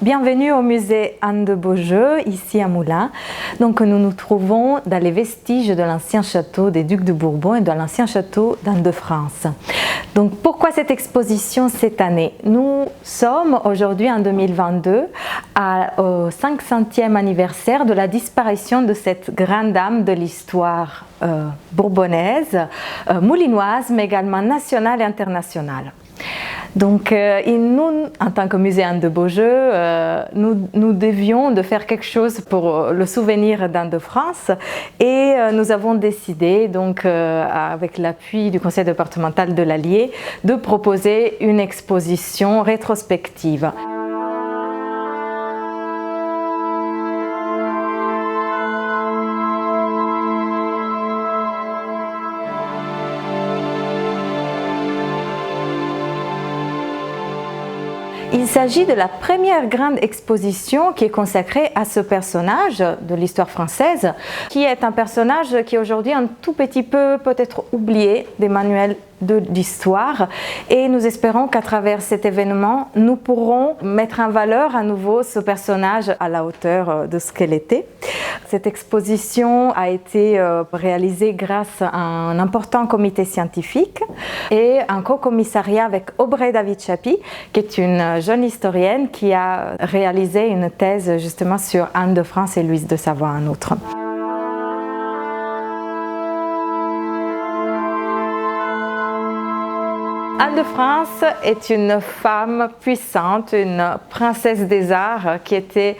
Bienvenue au musée Anne de Beaujeu, ici à Moulins. Donc, nous nous trouvons dans les vestiges de l'ancien château des Ducs de Bourbon et de l'ancien château d'Anne de France. Donc, pourquoi cette exposition cette année? Nous sommes aujourd'hui en 2022 au 500e anniversaire de la disparition de cette grande dame de l'histoire bourbonnaise, moulinoise, mais également nationale et internationale. Donc, nous, en tant que musée Anne de Beaujeu, nous devions de faire quelque chose pour le souvenir d'Anne de France et nous avons décidé, donc, avec l'appui du conseil départemental de l'Allier, de proposer une exposition rétrospective. Il s'agit de la première grande exposition qui est consacrée à ce personnage de l'histoire française, qui est un personnage qui est aujourd'hui un tout petit peu peut-être oublié des manuels d'histoire, et nous espérons qu'à travers cet événement, nous pourrons mettre en valeur à nouveau ce personnage à la hauteur de ce qu'elle était. Cette exposition a été réalisée grâce à un important comité scientifique et un co-commissariat avec Aubrey David Chappy, qui est une jeune historienne qui a réalisé une thèse justement sur Anne de France et Louise de Savoie en outre. Anne de France est une femme puissante, une princesse des arts qui était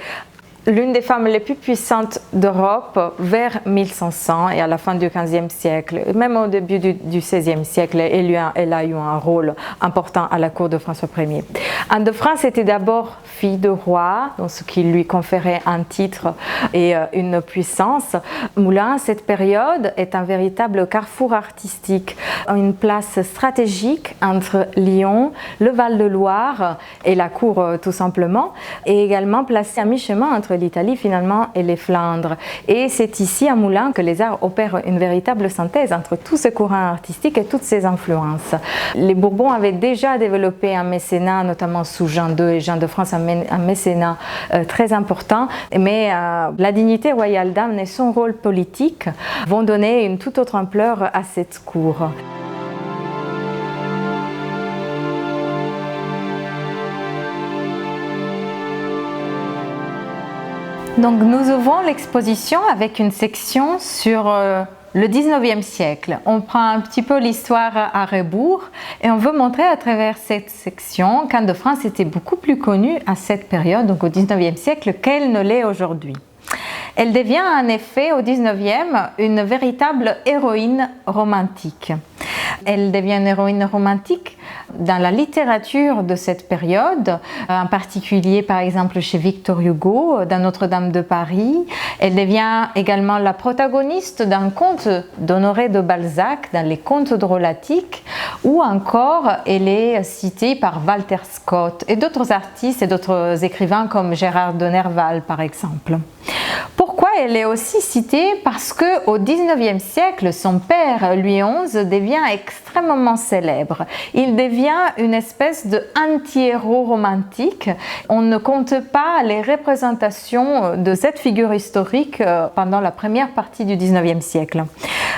l'une des femmes les plus puissantes d'Europe vers 1500 et à la fin du XVe siècle. Même au début du XVIe siècle, elle a eu un rôle important à la cour de François Ier. Anne de France était d'abord fille de roi, donc ce qui lui conférait un titre et une puissance. Moulins, cette période est un véritable carrefour artistique, une place stratégique entre Lyon, le Val-de-Loire et la cour tout simplement, et également placée à mi-chemin entre l'Italie finalement et les Flandres. Et c'est ici à Moulins que les arts opèrent une véritable synthèse entre tous ces courants artistiques et toutes ces influences. Les Bourbons avaient déjà développé un mécénat, notamment sous Jean II et Jean de France, un mécénat très important, mais la dignité royale d'Anne et son rôle politique vont donner une toute autre ampleur à cette cour. Donc nous ouvrons l'exposition avec une section sur le 19e siècle. On prend un petit peu l'histoire à rebours et on veut montrer à travers cette section qu'Anne de France était beaucoup plus connue à cette période, donc au 19e siècle, qu'elle ne l'est aujourd'hui. Elle devient en effet au 19e une véritable héroïne romantique. Elle devient une héroïne romantique dans la littérature de cette période, en particulier par exemple chez Victor Hugo, dans Notre-Dame de Paris. Elle devient également la protagoniste d'un conte d'Honoré de Balzac dans les contes drôlatiques, ou encore elle est citée par Walter Scott et d'autres artistes et d'autres écrivains comme Gérard de Nerval par exemple. Pourquoi elle est aussi citée? Parce qu'au XIXe siècle, son père, Louis XI, devient extrêmement célèbre. Il devient une espèce d'anti-héros romantique. On ne compte pas les représentations de cette figure historique pendant la première partie du XIXe siècle.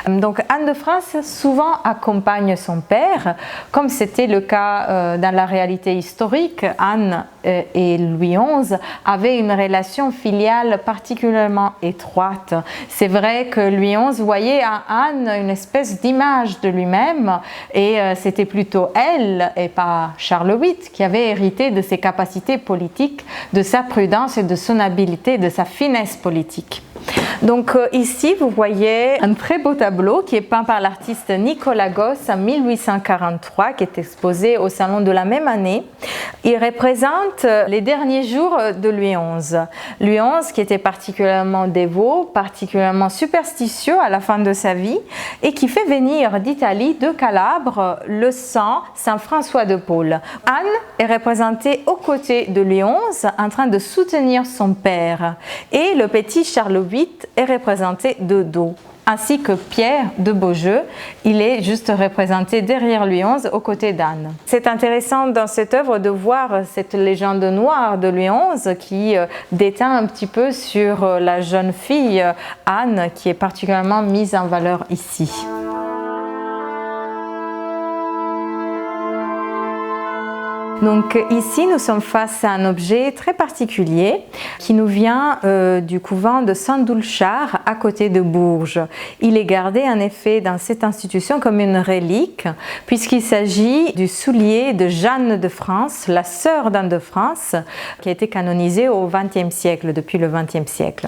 Donc Anne de France souvent accompagne son père, comme c'était le cas dans la réalité historique. Anne et Louis XI avaient une relation filiale particulièrement étroite. C'est vrai que Louis XI voyait à Anne une espèce d'image de lui-même et c'était plutôt elle et pas Charles VIII qui avait hérité de ses capacités politiques, de sa prudence et de son habileté, de sa finesse politique. Donc ici, vous voyez un très beau tableau qui est peint par l'artiste Nicolas Gosse en 1843, qui est exposé au salon de la même année. Il représente les derniers jours de Louis XI. Louis XI qui était particulièrement dévot, particulièrement superstitieux à la fin de sa vie et qui fait venir d'Italie, de Calabre, le saint François de Paule. Anne est représentée aux côtés de Louis XI en train de soutenir son père et le petit Charles VIII est représenté de dos. ainsi que Pierre de Beaujeu. Il est juste représenté derrière Louis XI aux côtés d'Anne. C'est intéressant dans cette œuvre de voir cette légende noire de Louis XI qui déteint un petit peu sur la jeune fille Anne qui est particulièrement mise en valeur ici. Donc ici, nous sommes face à un objet très particulier qui nous vient du couvent de Saint-Doulchard à côté de Bourges. Il est gardé en effet dans cette institution comme une relique puisqu'il s'agit du soulier de Jeanne de France, la sœur d'Anne de France, qui a été canonisée au XXe siècle, depuis le XXe siècle.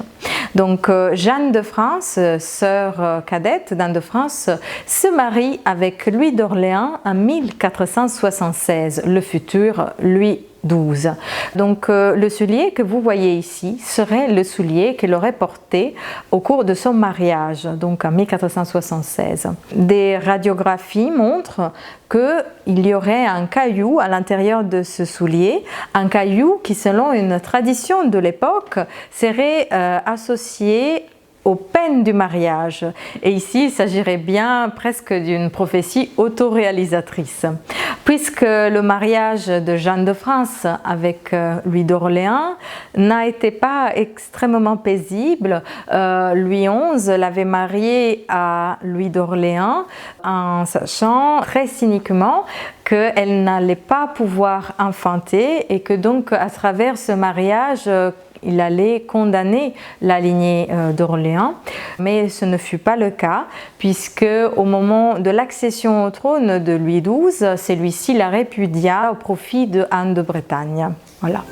Donc Jeanne de France, sœur cadette d'Anne de France, se marie avec Louis d'Orléans en 1476, le futur Louis XII. Donc le soulier que vous voyez ici serait le soulier qu'elle aurait porté au cours de son mariage, donc en 1476. Des radiographies montrent qu'il y aurait un caillou à l'intérieur de ce soulier, un caillou qui, selon une tradition de l'époque, serait associé aux peines du mariage. Et ici, il s'agirait bien presque d'une prophétie autoréalisatrice. Puisque le mariage de Jeanne de France avec Louis d'Orléans n'a été pas extrêmement paisible, Louis XI l'avait mariée à Louis d'Orléans en sachant très cyniquement qu'elle n'allait pas pouvoir enfanter et que donc à travers ce mariage, il allait condamner la lignée d'Orléans, mais ce ne fut pas le cas, puisque au moment de l'accession au trône de Louis XII, celui-ci la répudia au profit de Anne de Bretagne. Voilà.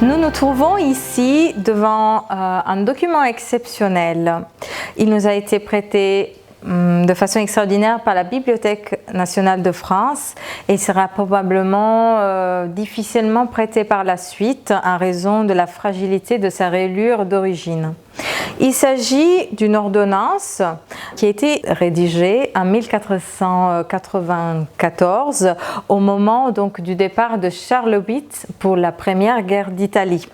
Nous nous trouvons ici devant un document exceptionnel. Il nous a été prêté de façon extraordinaire par la Bibliothèque nationale de France et sera probablement difficilement prêté par la suite en raison de la fragilité de sa rayure d'origine. Il s'agit d'une ordonnance qui a été rédigée en 1494 au moment donc du départ de Charles VIII pour la première guerre d'Italie.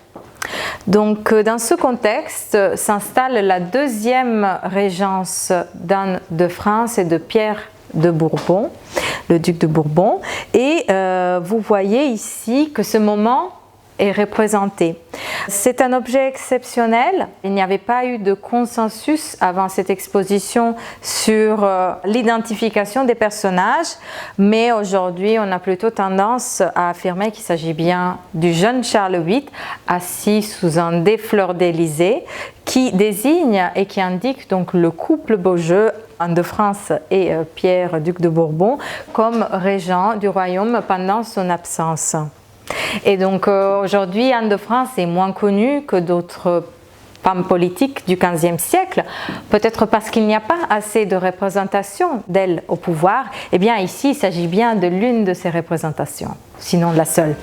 Donc, dans ce contexte s'installe la deuxième régence d'Anne de France et de Pierre de Bourbon, le duc de Bourbon, et vous voyez ici que ce moment est représenté. C'est un objet exceptionnel. Il n'y avait pas eu de consensus avant cette exposition sur l'identification des personnages, mais aujourd'hui on a plutôt tendance à affirmer qu'il s'agit bien du jeune Charles VIII assis sous un des fleurs d'Élysée qui désigne et qui indique donc le couple Beaujeu, Anne de France et Pierre, duc de Bourbon, comme régent du royaume pendant son absence. Et donc aujourd'hui, Anne de France est moins connue que d'autres femmes politiques du XVe siècle, peut-être parce qu'il n'y a pas assez de représentation d'elle au pouvoir. Eh bien ici, il s'agit bien de l'une de ces représentations, sinon la seule.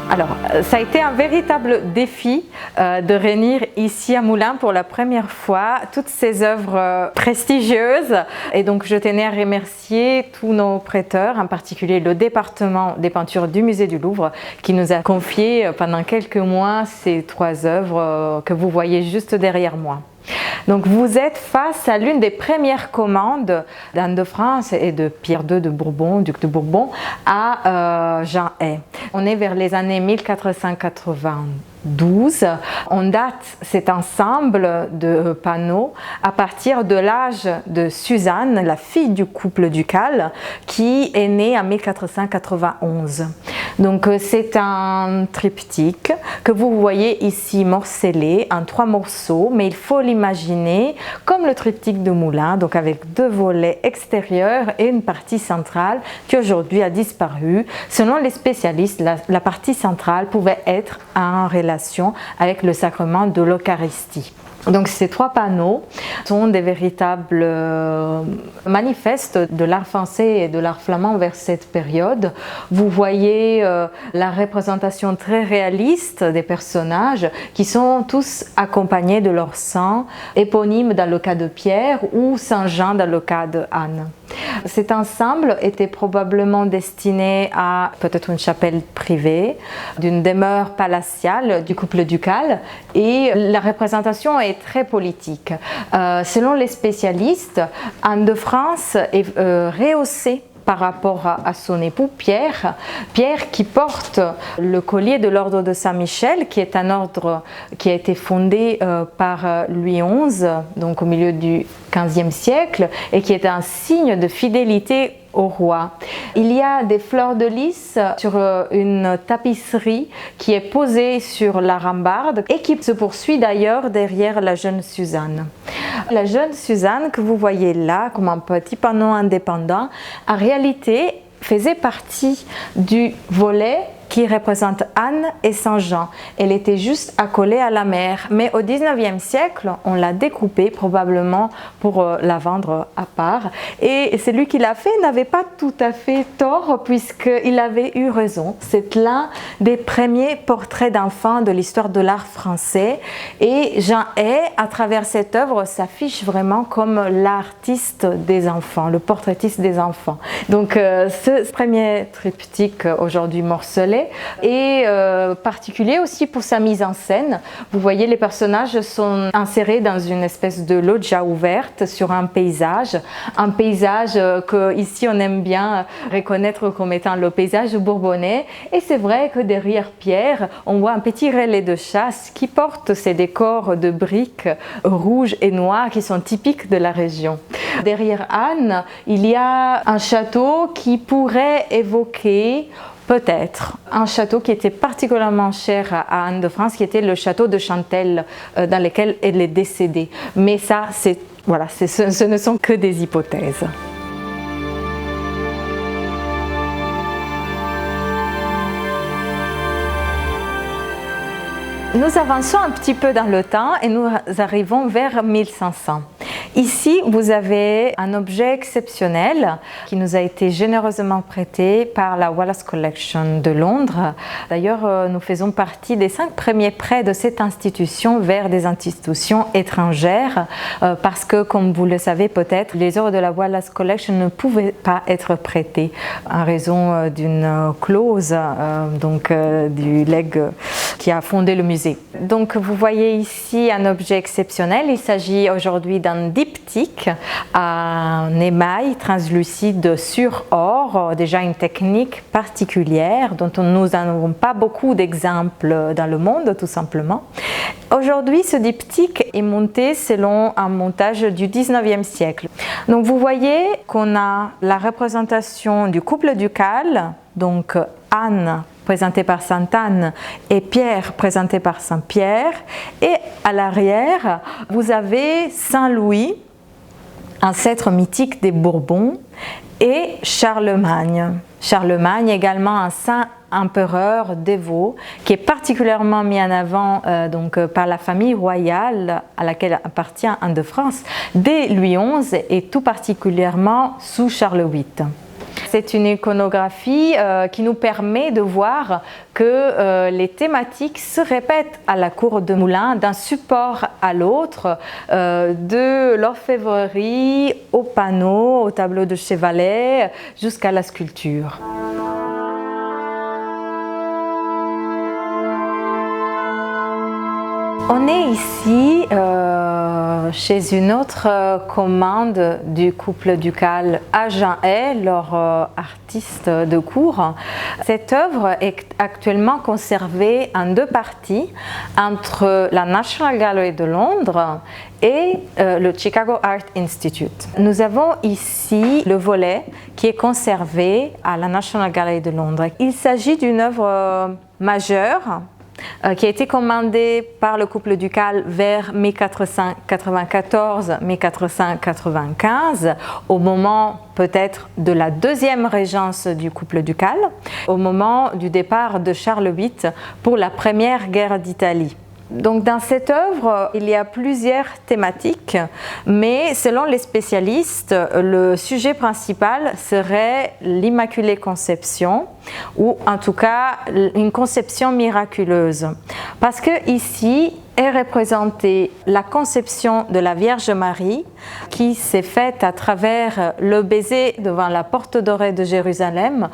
Alors, ça a été un véritable défi de réunir ici à Moulins pour la première fois toutes ces œuvres prestigieuses. Et donc, je tenais à remercier tous nos prêteurs, en particulier le département des peintures du Musée du Louvre, qui nous a confié pendant quelques mois ces trois œuvres que vous voyez juste derrière moi. Donc vous êtes face à l'une des premières commandes d'Anne de France et de Pierre II de Bourbon, duc de Bourbon, à Jean Hay. On est vers les années 1492. On date cet ensemble de panneaux à partir de l'âge de Suzanne, la fille du couple ducal, qui est née en 1491. Donc c'est un triptyque que vous voyez ici morcelé en 3 morceaux, mais il faut l'imaginer comme le triptyque de Moulins, donc avec 2 volets extérieurs et une partie centrale qui aujourd'hui a disparu. Selon les spécialistes, la partie centrale pouvait être en relation avec le sacrement de l'Eucharistie. Donc ces 3 panneaux sont des véritables manifestes de l'art français et de l'art flamand vers cette période. Vous voyez la représentation très réaliste des personnages qui sont tous accompagnés de leur saint, éponyme dans le cas de Pierre ou Saint Jean dans le cas de Anne. Cet ensemble était probablement destiné à peut-être une chapelle privée, d'une demeure palatiale du couple ducal, et la représentation est très politique. Selon les spécialistes, Anne de France est rehaussée par rapport à son époux Pierre qui porte le collier de l'ordre de Saint-Michel, qui est un ordre qui a été fondé par Louis XI, donc au milieu du XVe siècle, et qui est un signe de fidélité au roi. Il y a des fleurs de lys sur une tapisserie qui est posée sur la rambarde et qui se poursuit d'ailleurs derrière la jeune Suzanne. La jeune Suzanne que vous voyez là comme un petit panneau indépendant, en réalité faisait partie du volet qui représente Anne et Saint Jean. Elle était juste accolée à la mer, mais au XIXe siècle, on l'a découpée probablement pour la vendre à part. Et celui qui l'a fait n'avait pas tout à fait tort puisqu'il avait eu raison. C'est l'un des premiers portraits d'enfants de l'histoire de l'art français. Et Jean Hay, à travers cette œuvre, s'affiche vraiment comme l'artiste des enfants, le portraitiste des enfants. Donc ce premier triptyque aujourd'hui morcelé et particulier aussi pour sa mise en scène. Vous voyez, les personnages sont insérés dans une espèce de loggia ouverte sur un paysage que ici on aime bien reconnaître comme étant le paysage bourbonnais. Et c'est vrai que derrière Pierre, on voit un petit relais de chasse qui porte ces décors de briques rouges et noires qui sont typiques de la région. Derrière Anne, il y a un château qui pourrait évoquer peut-être un château qui était particulièrement cher à Anne de France, qui était le château de Chantelle, dans lequel elle est décédée. Mais ça, ce ne sont que des hypothèses. Nous avançons un petit peu dans le temps et nous arrivons vers 1500. Ici, vous avez un objet exceptionnel qui nous a été généreusement prêté par la Wallace Collection de Londres. D'ailleurs, nous faisons partie des 5 premiers prêts de cette institution vers des institutions étrangères parce que, comme vous le savez peut-être, les œuvres de la Wallace Collection ne pouvaient pas être prêtées en raison d'une clause du legs qui a fondé le musée. Donc, vous voyez ici un objet exceptionnel. Il s'agit aujourd'hui d'un diptyque en émail translucide sur or, déjà une technique particulière dont nous n'avons pas beaucoup d'exemples dans le monde, tout simplement. Aujourd'hui, ce diptyque est monté selon un montage du 19e siècle. Donc, vous voyez qu'on a la représentation du couple ducal, donc Anne présenté par Sainte Anne et Pierre présenté par Saint Pierre, et à l'arrière vous avez Saint Louis, ancêtre mythique des Bourbons, et Charlemagne. Charlemagne également un saint empereur dévot qui est particulièrement mis en avant par la famille royale à laquelle appartient Anne de France dès Louis XI et tout particulièrement sous Charles VIII. C'est une iconographie qui nous permet de voir que les thématiques se répètent à la cour de Moulins d'un support à l'autre, de l'orfèvrerie au panneau, au tableau de chevalet, jusqu'à la sculpture. On est ici chez une autre commande du couple ducal à Jean Hay, leur artiste de cour. Cette œuvre est actuellement conservée en 2 parties entre la National Gallery de Londres et le Chicago Art Institute. Nous avons ici le volet qui est conservé à la National Gallery de Londres. Il s'agit d'une œuvre majeure qui a été commandée par le couple ducal vers 1494-1495, au moment peut-être de la 2e régence du couple ducal, au moment du départ de Charles VIII pour la première guerre d'Italie. Donc dans cette œuvre, il y a plusieurs thématiques, mais selon les spécialistes, le sujet principal serait l'Immaculée Conception, ou en tout cas une conception miraculeuse. Parce que ici est représentée la conception de la Vierge Marie qui s'est faite à travers le baiser devant la porte dorée de Jérusalem,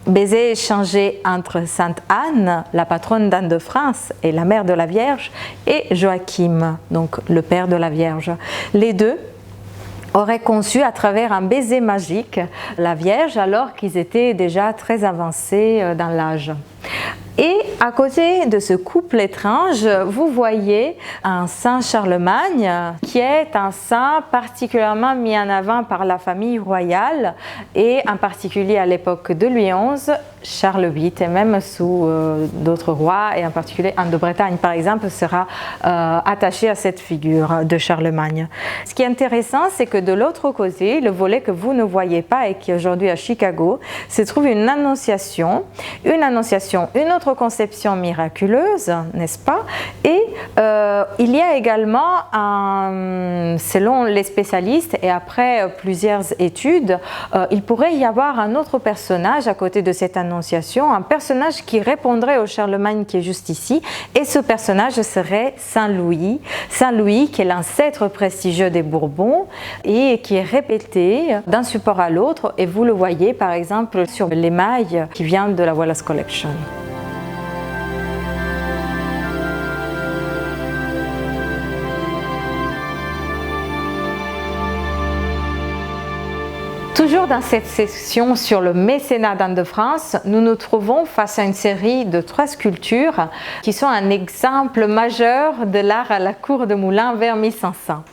baiser échangé entre Sainte Anne, la patronne d'Anne de France et la mère de la Vierge, et Joachim, donc le père de la Vierge. Les deux auraient conçu à travers un baiser magique la Vierge alors qu'ils étaient déjà très avancés dans l'âge. Et à côté de ce couple étrange, vous voyez un saint Charlemagne qui est un saint particulièrement mis en avant par la famille royale et en particulier à l'époque de Louis XI, Charles VIII et même sous d'autres rois et en particulier Anne de Bretagne par exemple sera attaché à cette figure de Charlemagne. Ce qui est intéressant, c'est que de l'autre côté, le volet que vous ne voyez pas et qui est aujourd'hui à Chicago, se trouve une annonciation, une autre conception miraculeuse, n'est-ce pas? Et il y a également, selon les spécialistes et après plusieurs études, il pourrait y avoir un autre personnage à côté de cette annonciation, un personnage qui répondrait au Charlemagne qui est juste ici, et ce personnage serait Saint Louis. Saint Louis qui est l'ancêtre prestigieux des Bourbons et qui est répété d'un support à l'autre, et vous le voyez par exemple sur l'émail qui vient de la Wallace Collection. Toujours dans cette section sur le mécénat d'Anne de France, nous nous trouvons face à une série de 3 sculptures qui sont un exemple majeur de l'art à la cour de Moulins vers 1500.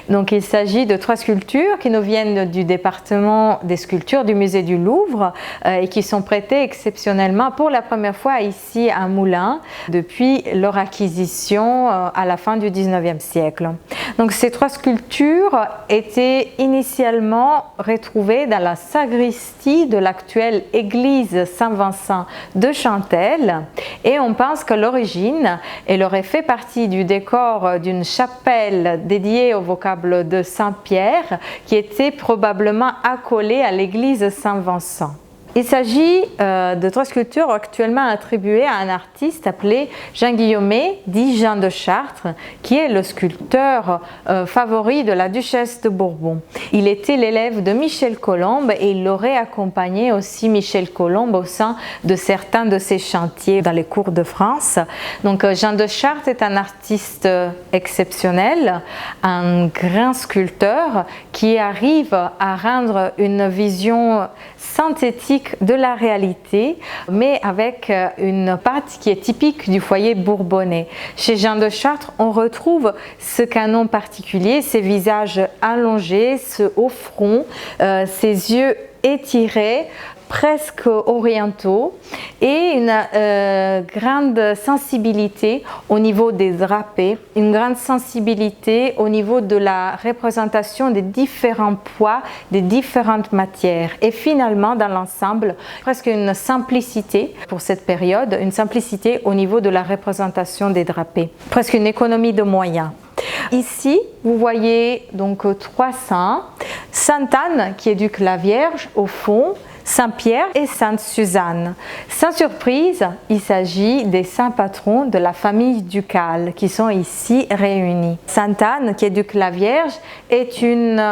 Donc il s'agit de 3 sculptures qui nous viennent du département des sculptures du musée du Louvre et qui sont prêtées exceptionnellement pour la première fois ici à Moulins depuis leur acquisition à la fin du 19e siècle. Donc ces 3 sculptures étaient initialement retrouvées dans la sacristie de l'actuelle église Saint-Vincent de Chantelle et on pense que l'origine, elle aurait fait partie du décor d'une chapelle dédiée au vocable de Saint-Pierre qui était probablement accolée à l'église Saint-Vincent. Il s'agit de 3 sculptures actuellement attribuées à un artiste appelé Jean Guillaumet, dit Jean de Chartres, qui est le sculpteur favori de la duchesse de Bourbon. Il était l'élève de Michel Colomb et il aurait accompagné aussi Michel Colomb au sein de certains de ses chantiers dans les cours de France. Donc Jean de Chartres est un artiste exceptionnel, un grand sculpteur qui arrive à rendre une vision synthétique de la réalité, mais avec une patte qui est typique du foyer bourbonnais. Chez Jean de Chartres, on retrouve ce canon particulier, ses visages allongés, ce haut front, ses yeux étirés, presque orientaux et une grande sensibilité au niveau des drapés, une grande sensibilité au niveau de la représentation des différents poids, des différentes matières et finalement dans l'ensemble presque une simplicité pour cette période, une simplicité au niveau de la représentation des drapés, presque une économie de moyens. Ici, vous voyez donc 3 saints, Sainte Anne qui éduque la Vierge au fond, Saint-Pierre et Sainte Suzanne. Sans surprise, il s'agit des saints patrons de la famille ducale qui sont ici réunis. Sainte Anne, qui éduque la Vierge, est une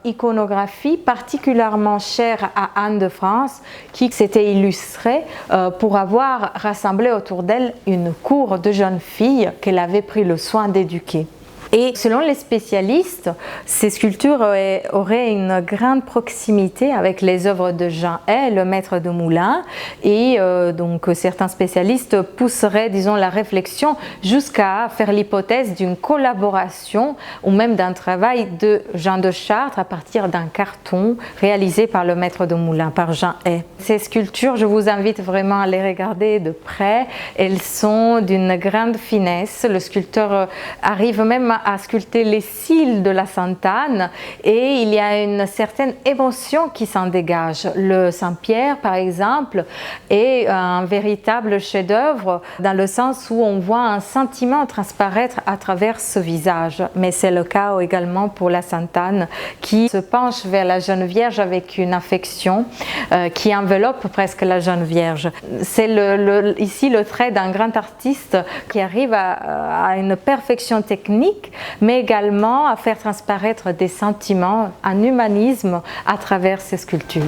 iconographie particulièrement chère à Anne de France qui s'était illustrée pour avoir rassemblé autour d'elle une cour de jeunes filles qu'elle avait pris le soin d'éduquer. Et selon les spécialistes, ces sculptures auraient une grande proximité avec les œuvres de Jean Hay, le maître de Moulins, et donc certains spécialistes pousseraient, disons, la réflexion jusqu'à faire l'hypothèse d'une collaboration ou même d'un travail de Jean de Chartres à partir d'un carton réalisé par le maître de Moulins, par Jean Hay. Ces sculptures, je vous invite vraiment à les regarder de près. Elles sont d'une grande finesse. Le sculpteur arrive même à sculpter les cils de la Sainte-Anne et il y a une certaine émotion qui s'en dégage. Le Saint-Pierre, par exemple, est un véritable chef-d'œuvre dans le sens où on voit un sentiment transparaître à travers ce visage. Mais c'est le cas également pour la Sainte-Anne qui se penche vers la Jeune Vierge avec une affection qui enveloppe presque la Jeune Vierge. C'est ici le trait d'un grand artiste qui arrive à une perfection technique, mais également à faire transparaître des sentiments, un humanisme à travers ces sculptures.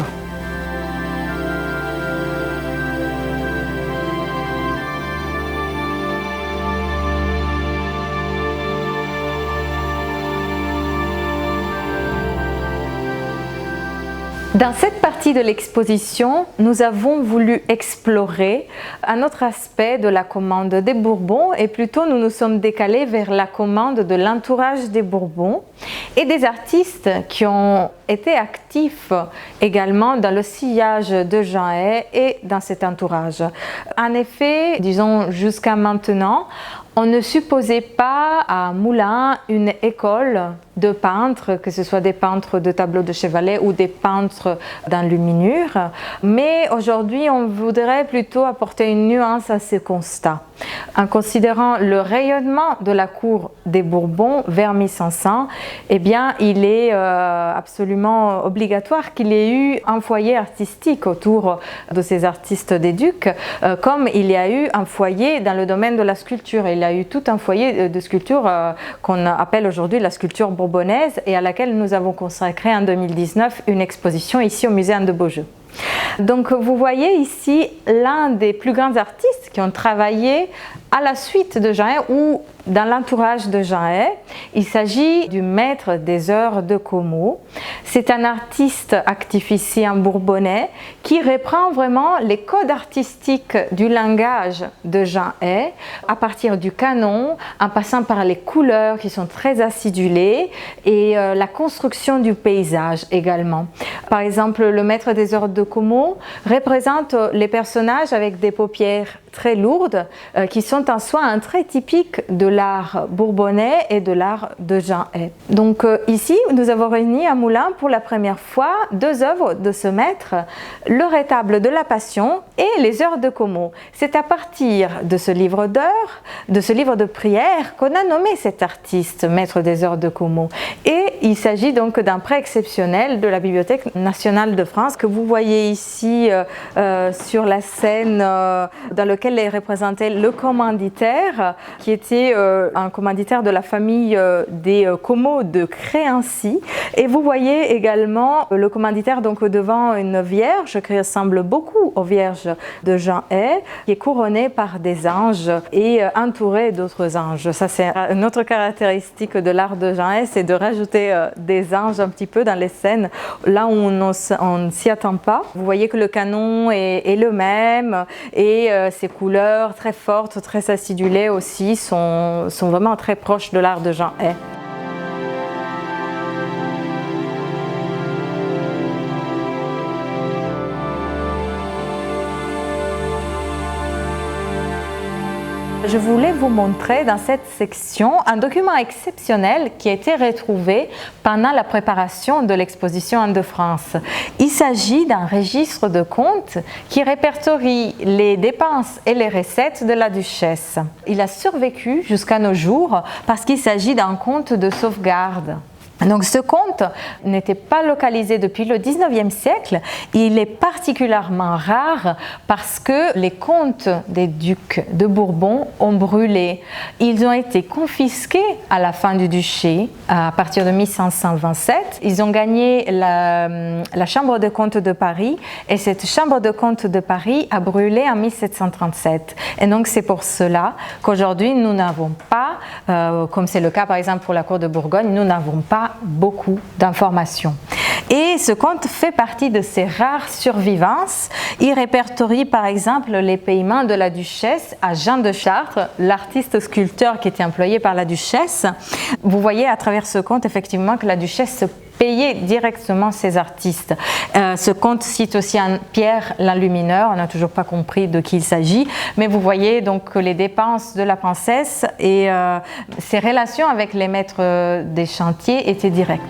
Dans cette partie de l'exposition, nous avons voulu explorer un autre aspect de la commande des Bourbons et plutôt nous nous sommes décalés vers la commande de l'entourage des Bourbons et des artistes qui ont été actifs également dans le sillage de Jean Hay et dans cet entourage. En effet, disons jusqu'à maintenant, on ne supposait pas à Moulins une école de peintres, que ce soit des peintres de tableaux de chevalet ou des peintres d'enluminure, mais aujourd'hui on voudrait plutôt apporter une nuance à ces constats. En considérant le rayonnement de la cour des Bourbons vers 1500, eh bien, il est absolument obligatoire qu'il y ait eu un foyer artistique autour de ces artistes des ducs, comme il y a eu un foyer dans le domaine de la sculpture. Il y a eu tout un foyer de sculpture qu'on appelle aujourd'hui la sculpture bourbonnaise et à laquelle nous avons consacré en 2019 une exposition ici au musée Anne de Beaujeu. Donc vous voyez ici l'un des plus grands artistes qui ont travaillé à la suite de Jean Hay ou dans l'entourage de Jean Hay. Il s'agit du maître des heures de Como. C'est un artiste actif ici en bourbonnais qui reprend vraiment les codes artistiques du langage de Jean Hay à partir du canon, en passant par les couleurs qui sont très acidulées et la construction du paysage également. Par exemple, le maître des heures de Como représente les personnages avec des paupières très lourdes qui sont en soi un trait typique de l'art bourbonnais et de l'art de Jean Hay. Donc ici, nous avons réuni à Moulins pour la première fois deux œuvres de ce maître, le rétable de la Passion et les heures de Como. C'est à partir de ce livre d'heures, de ce livre de prières qu'on a nommé cet artiste, maître des heures de Como. Et il s'agit donc d'un prêt exceptionnel de la Bibliothèque nationale de France que vous voyez ici sur la scène dans lequel est représenté le commanditaire qui était un commanditaire de la famille des Como de Créancy. Et vous voyez également le commanditaire donc devant une vierge qui ressemble beaucoup aux vierges de Jean Hay, qui est couronnée par des anges et entourée d'autres anges. Ça, c'est une autre caractéristique de l'art de Jean Hay, c'est de rajouter des anges un petit peu dans les scènes là où on ne s'y attend pas. Vous voyez que le canon est le même et ces couleurs très fortes, très acidulées aussi sont vraiment très proches de l'art de Jean Hay. Je voulais vous montrer dans cette section un document exceptionnel qui a été retrouvé pendant la préparation de l'exposition Anne de France. Il s'agit d'un registre de comptes qui répertorie les dépenses et les recettes de la duchesse. Il a survécu jusqu'à nos jours parce qu'il s'agit d'un compte de sauvegarde. Donc ce compte n'était pas localisé depuis le 19e siècle. Il est particulièrement rare parce que les comptes des ducs de Bourbon ont brûlé. Ils ont été confisqués à la fin du duché à partir de 1527. Ils ont gagné la Chambre de comptes de Paris et cette Chambre de comptes de Paris a brûlé en 1737. Et donc c'est pour cela qu'aujourd'hui nous n'avons pas, comme c'est le cas par exemple pour la cour de Bourgogne, nous n'avons pas beaucoup d'informations. Et ce compte fait partie de ces rares survivances. Il répertorie par exemple les paiements de la duchesse à Jean de Chartres, l'artiste sculpteur qui était employé par la duchesse. Vous voyez à travers ce compte effectivement que la duchesse payer directement ces artistes. Ce conte cite aussi un Pierre l'Enlumineur, on n'a toujours pas compris de qui il s'agit, mais vous voyez donc que les dépenses de la princesse et ses relations avec les maîtres des chantiers étaient directes.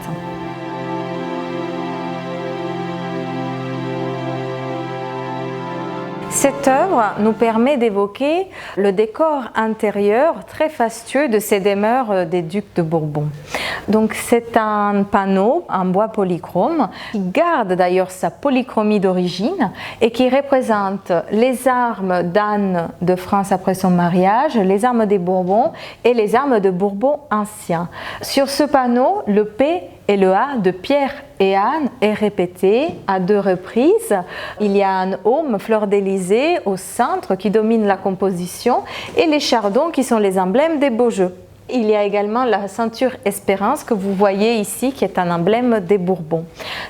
Cette œuvre nous permet d'évoquer le décor intérieur très fastueux de ces demeures des ducs de Bourbon. Donc c'est un panneau en bois polychrome qui garde d'ailleurs sa polychromie d'origine et qui représente les armes d'Anne de France après son mariage, les armes des Bourbons et les armes de Bourbon anciens. Sur ce panneau, le P et le A de Pierre et Anne est répété à 2 reprises. Il y a un aume fleur d'Élysée au centre qui domine la composition et les chardons qui sont les emblèmes des beaux jeux. Il y a également la ceinture Espérance que vous voyez ici qui est un emblème des Bourbons.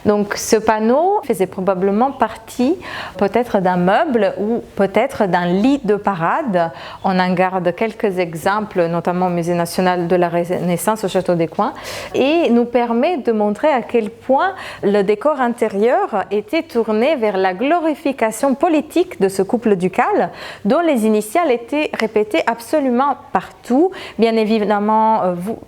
Donc ce panneau faisait probablement partie peut-être d'un meuble ou peut-être d'un lit de parade. On en garde quelques exemples, notamment au Musée national de la Renaissance au Château des Coins, et nous permet de montrer à quel point le décor intérieur était tourné vers la glorification politique de ce couple ducal dont les initiales étaient répétées absolument partout, bien évidemment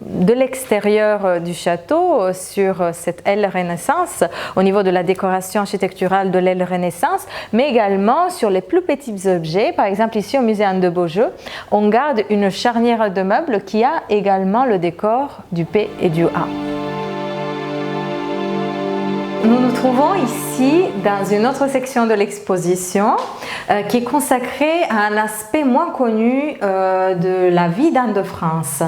de l'extérieur du château sur cette aile Renaissance, au niveau de la décoration architecturale de l'aile Renaissance, mais également sur les plus petits objets. Par exemple, ici au musée Anne de Beaujeu, on garde une charnière de meubles qui a également le décor du P et du A. Nous nous trouvons ici dans une autre section de l'exposition qui est consacrée à un aspect moins connu de la vie d'Anne de France.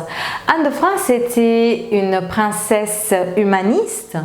Anne de France était une princesse humaniste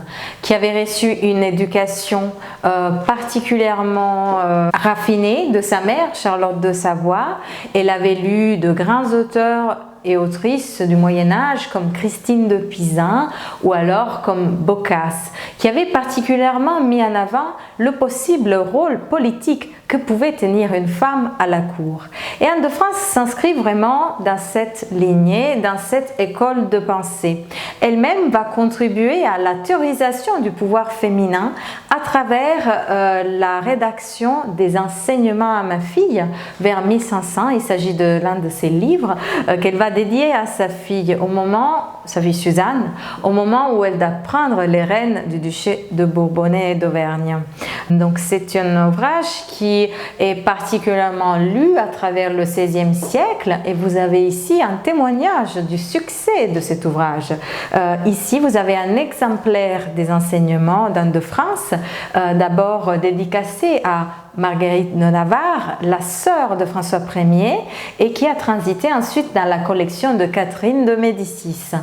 qui avait reçu une éducation particulièrement raffinée de sa mère, Charlotte de Savoie. Elle avait lu de grands auteurs et autrices du Moyen-Âge comme Christine de Pisan ou alors comme Boccace, qui avaient particulièrement mis en avant le possible rôle politique que pouvait tenir une femme à la cour. Et Anne de France s'inscrit vraiment dans cette lignée, dans cette école de pensée. Elle-même va contribuer à la théorisation du pouvoir féminin à travers la rédaction des enseignements à ma fille vers 1500. Il s'agit de l'un de ses livres qu'elle va dédier à sa fille sa fille Suzanne, au moment où elle doit prendre les rênes du duché de Bourbonnais et d'Auvergne. Donc c'est un ouvrage qui est particulièrement lu à travers le XVIe siècle et vous avez ici un témoignage du succès de cet ouvrage. Ici vous avez un exemplaire des enseignements d'Anne de France, d'abord dédicacé à Marguerite de Navarre, la sœur de François Ier, et qui a transité ensuite dans la collection de Catherine de Médicis.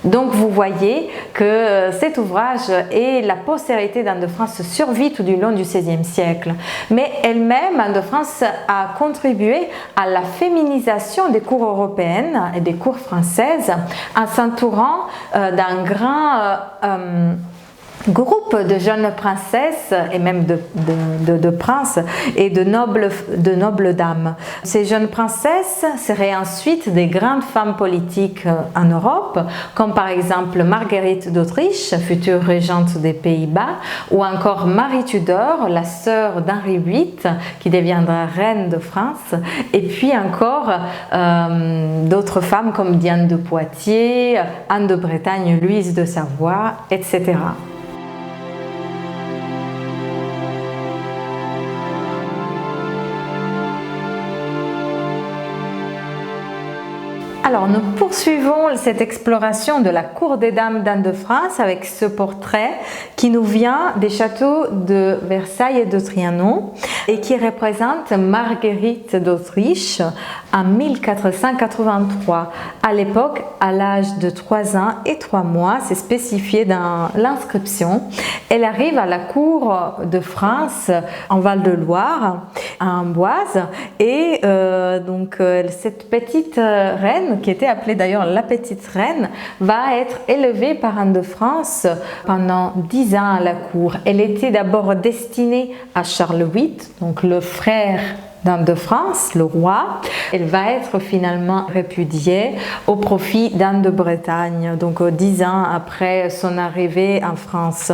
Donc vous voyez que cet ouvrage et la postérité d'Anne de France survit tout du long du XVIe siècle. Mais elle-même, Anne de France, a contribué à la féminisation des cours européennes et des cours françaises en s'entourant d'un grand groupe de jeunes princesses et même de princes et de nobles dames. Ces jeunes princesses seraient ensuite des grandes femmes politiques en Europe, comme par exemple Marguerite d'Autriche, future régente des Pays-Bas, ou encore Marie Tudor, la sœur d'Henri VIII, qui deviendra reine de France, et puis encore d'autres femmes comme Diane de Poitiers, Anne de Bretagne, Louise de Savoie, etc. Alors, nous poursuivons cette exploration de la cour des dames d'Anne de France avec ce portrait qui nous vient des châteaux de Versailles et de Trianon et qui représente Marguerite d'Autriche en 1483. À l'époque, à l'âge de 3 ans et 3 mois, c'est spécifié dans l'inscription, elle arrive à la cour de France en Val-de-Loire, à Amboise, et cette petite reine, qui était appelée d'ailleurs la petite reine, va être élevée par Anne de France pendant 10 ans à la cour. Elle était d'abord destinée à Charles VIII, donc le frère d'Anne de France, le roi. Elle va être finalement répudiée au profit d'Anne de Bretagne, donc 10 ans après son arrivée en France.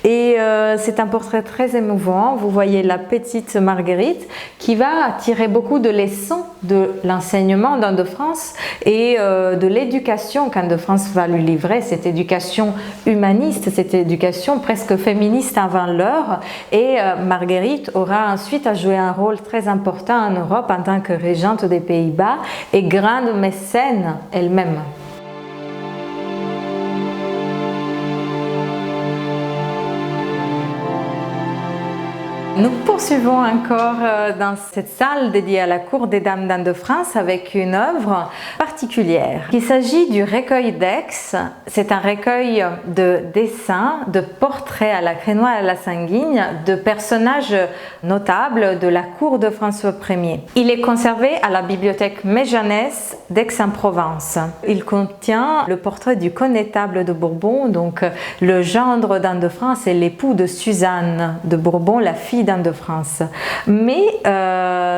Et c'est un portrait très émouvant. Vous voyez la petite Marguerite qui va tirer beaucoup de leçons de l'enseignement d'Anne de France et de l'éducation qu'Anne de France va lui livrer, cette éducation humaniste, cette éducation presque féministe avant l'heure. Et Marguerite aura ensuite à jouer un rôle très important en Europe en tant que régente des Pays-Bas et grande mécène elle-même. Nous poursuivons encore dans cette salle dédiée à la cour des dames d'Anne de France avec une œuvre particulière. Il s'agit du recueil d'Aix. C'est un recueil de dessins, de portraits à la crénoise et à la sanguine de personnages notables de la cour de François Ier. Il est conservé à la bibliothèque Méjanès d'Aix-en-Provence. Il contient le portrait du connétable de Bourbon, donc le gendre d'Anne de France et l'époux de Suzanne de Bourbon, la fille d'Anne de France. Mais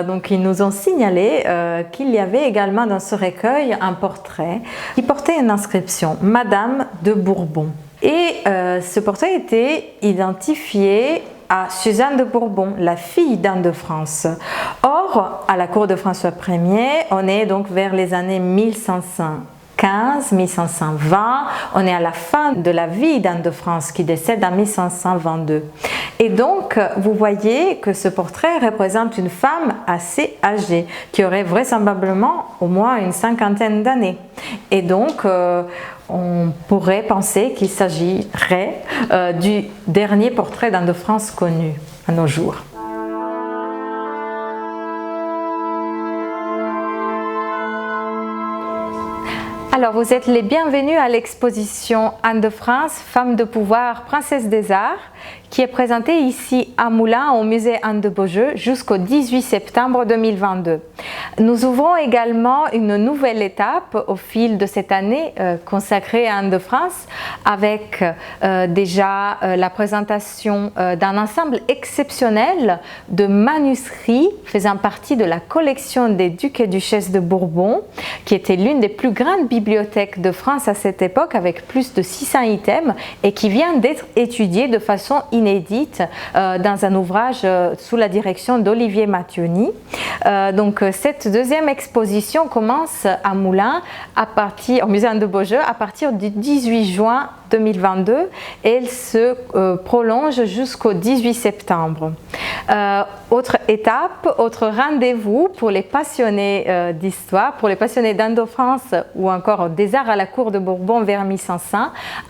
donc ils nous ont signalé qu'il y avait également dans ce recueil un portrait qui portait une inscription Madame de Bourbon. Et ce portrait était identifié à Suzanne de Bourbon, la fille d'Anne de France. Or, à la cour de François Ier, on est donc vers les années 1515, 1520, on est à la fin de la vie d'Anne de France qui décède en 1522. Et donc, vous voyez que ce portrait représente une femme assez âgée, qui aurait vraisemblablement au moins une cinquantaine d'années. Et donc, on pourrait penser qu'il s'agirait du dernier portrait d'Anne de France connu à nos jours. Alors, vous êtes les bienvenus à l'exposition Anne de France, femme de pouvoir, princesse des arts, qui est présentée ici à Moulins au musée Anne de Beaujeu jusqu'au 18 septembre 2022. Nous ouvrons également une nouvelle étape au fil de cette année consacrée à Anne de France avec déjà la présentation d'un ensemble exceptionnel de manuscrits faisant partie de la collection des ducs et duchesses de Bourbon, qui était l'une des plus grandes bibliothèques de France à cette époque avec plus de 600 items et qui vient d'être étudiée de façon inédite dans un ouvrage sous la direction d'Olivier Mattioni. Donc cette deuxième exposition commence à Moulins au musée Anne de Beaujeu à partir du 18 juin 2022 et elle se prolonge jusqu'au 18 septembre. Autre étape, autre rendez-vous pour les passionnés d'histoire, pour les passionnés d'Anne de France ou encore des arts à la cour de Bourbon vers 1500,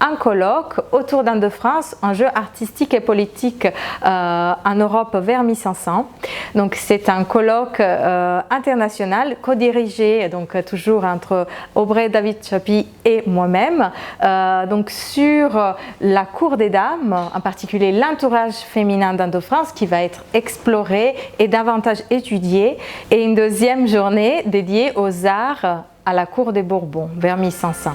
un colloque autour d'Anne de France, enjeux artistiques et politiques en Europe vers 1500. Donc c'est un colloque international co-dirigé donc toujours entre Aubrey David Chappy et moi-même. Donc sur la cour des dames, en particulier l'entourage féminin d'Anne de France qui va être exploré et davantage étudié, et une deuxième journée dédiée aux arts à la cour des Bourbons vers 1500.